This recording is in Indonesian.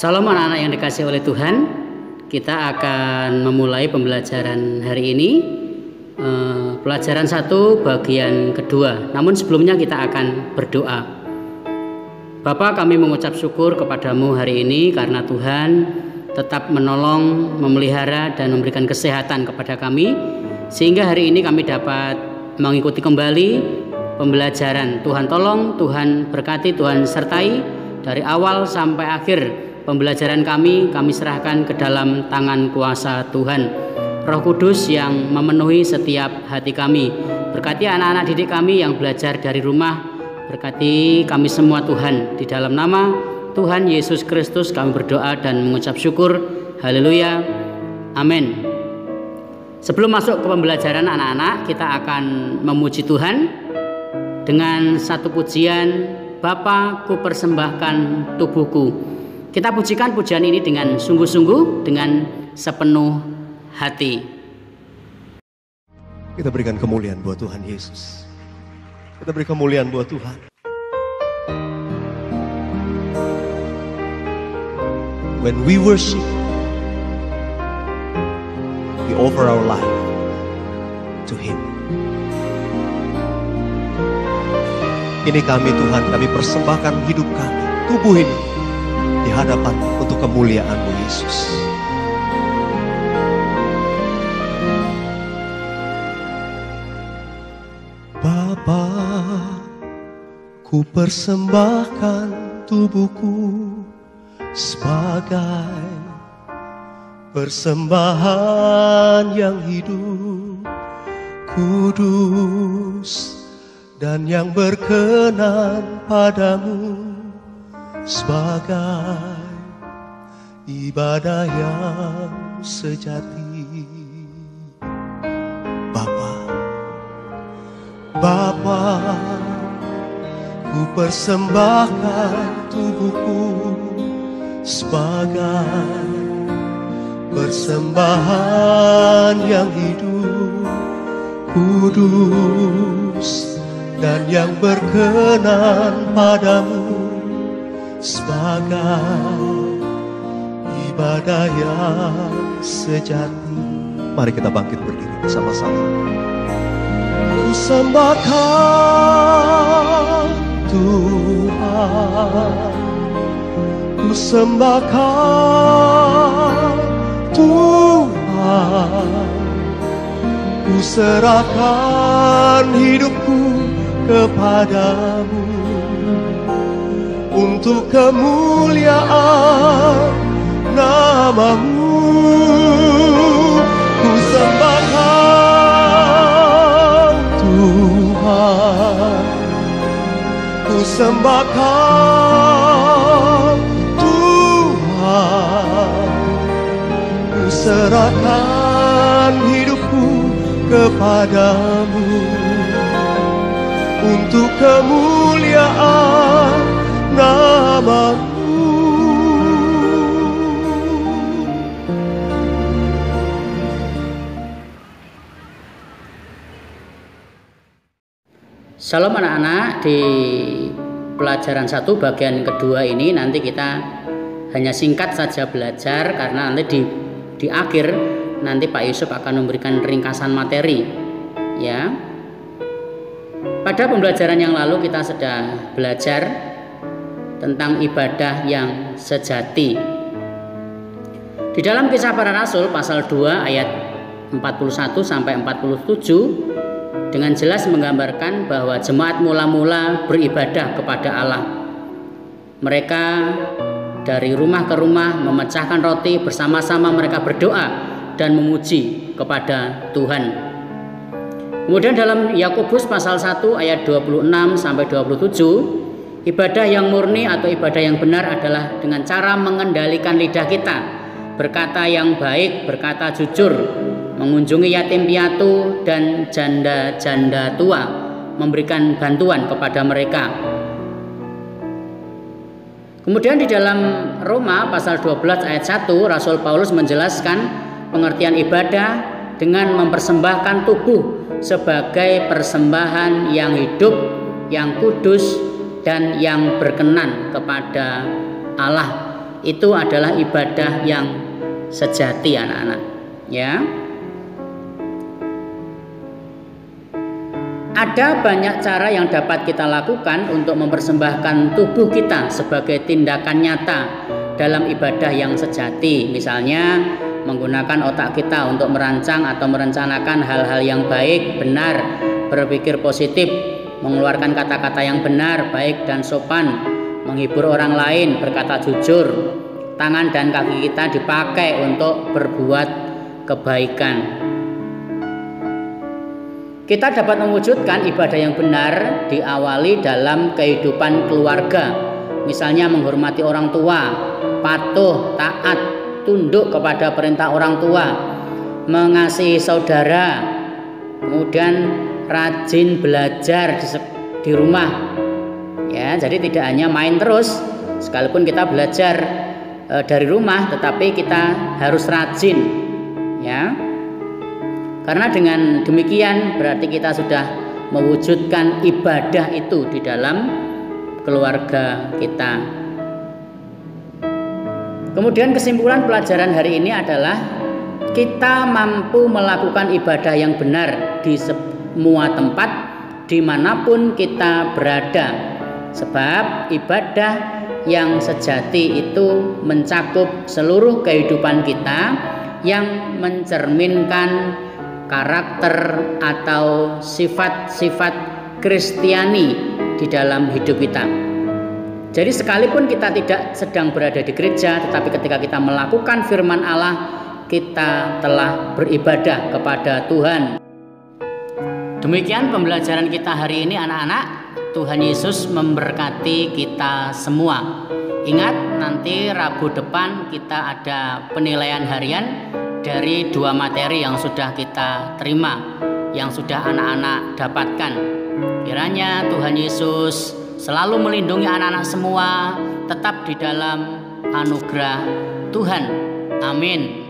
Salam anak-anak yang dikasihi oleh Tuhan. Kita akan memulai pembelajaran hari ini, pelajaran 1 bagian kedua. Namun sebelumnya kita akan berdoa. Bapa, kami mengucap syukur kepadamu hari ini karena Tuhan tetap menolong, memelihara dan memberikan kesehatan kepada kami, sehingga hari ini kami dapat mengikuti kembali pembelajaran. Tuhan tolong, Tuhan berkati, Tuhan sertai dari awal sampai akhir pembelajaran kami serahkan ke dalam tangan kuasa Tuhan. Roh Kudus yang memenuhi setiap hati kami. Berkati anak-anak didik kami yang belajar dari rumah. Berkati kami semua Tuhan. Di dalam nama Tuhan Yesus Kristus kami berdoa dan mengucap syukur. Haleluya. Amin. Sebelum masuk ke pembelajaran anak-anak, kita akan memuji Tuhan dengan satu pujian, Bapa, ku persembahkan tubuhku. Kita pujikan pujian ini dengan sungguh-sungguh, dengan sepenuh hati. Kita berikan kemuliaan buat Tuhan Yesus. Kita beri kemuliaan buat Tuhan. When we worship, we offer our life to Him. Ini kami Tuhan, kami persembahkan hidup kami, tubuh ini di hadapan untuk kemuliaan-Mu Yesus. Bapa, ku persembahkan tubuhku sebagai persembahan yang hidup, kudus, dan yang berkenan padamu, sebagai ibadah yang sejati. Bapa, ku persembahkan tubuhku sebagai persembahan yang hidup, kudus, dan yang berkenan padamu, sebagai ibadah yang sejati. Mari kita bangkit berdiri bersama-sama. Ku sembahkan Tuhan, ku sembahkan Tuhan, ku serahkan hidupku kepadamu untuk kemuliaan nama-Mu. Ku sembahkan Tuhan, ku sembahkan Tuhan, ku serahkan hidupku kepadamu untuk kemuliaan nama-Mu. Salam anak-anak, di pelajaran 1 bagian kedua ini nanti kita hanya singkat saja belajar, karena nanti di akhir nanti Pak Yusuf akan memberikan ringkasan materi ya. Pada pembelajaran yang lalu kita sudah belajar tentang ibadah yang sejati. Di dalam Kisah Para Rasul pasal 2 ayat 41 sampai 47 dengan jelas menggambarkan bahwa jemaat mula-mula beribadah kepada Allah. Mereka dari rumah ke rumah memecahkan roti, bersama-sama mereka berdoa dan memuji kepada Tuhan. Kemudian dalam Yakobus pasal 1 ayat 26 sampai 27, ibadah yang murni atau ibadah yang benar adalah dengan cara mengendalikan lidah kita, berkata yang baik, berkata jujur, mengunjungi yatim piatu dan janda-janda tua, memberikan bantuan kepada mereka. Kemudian di dalam Roma pasal 12 ayat 1, Rasul Paulus menjelaskan pengertian ibadah dengan mempersembahkan tubuh sebagai persembahan yang hidup, yang kudus, dan yang berkenan kepada Allah. Itu adalah ibadah yang sejati, anak-anak. Ya. Ada banyak cara yang dapat kita lakukan untuk mempersembahkan tubuh kita sebagai tindakan nyata dalam ibadah yang sejati. Misalnya menggunakan otak kita untuk merancang atau merencanakan hal-hal yang baik, benar, berpikir positif, mengeluarkan kata-kata yang benar, baik dan sopan, menghibur orang lain, berkata jujur. Tangan dan kaki kita dipakai untuk berbuat kebaikan. Kita dapat mewujudkan ibadah yang benar diawali dalam kehidupan keluarga. Misalnya menghormati orang tua, patuh, taat, tunduk kepada perintah orang tua, mengasihi saudara, kemudian rajin belajar di rumah. Ya, jadi tidak hanya main terus, sekalipun kita belajar dari rumah, tetapi kita harus rajin. Ya. Karena dengan demikian berarti kita sudah mewujudkan ibadah itu di dalam keluarga kita. Kemudian kesimpulan pelajaran hari ini adalah kita mampu melakukan ibadah yang benar di semua tempat dimanapun kita berada. Sebab ibadah yang sejati itu mencakup seluruh kehidupan kita yang mencerminkan karakter atau sifat-sifat Kristiani di dalam hidup kita. Jadi sekalipun kita tidak sedang berada di gereja, tetapi ketika kita melakukan firman Allah, kita telah beribadah kepada Tuhan. Demikian pembelajaran kita hari ini, anak-anak. Tuhan Yesus memberkati kita semua. Ingat, nanti Rabu depan kita ada penilaian harian dari 2 materi yang sudah kita terima, yang sudah anak-anak dapatkan. Kiranya Tuhan Yesus selalu melindungi anak-anak semua, tetap di dalam anugerah Tuhan. Amin.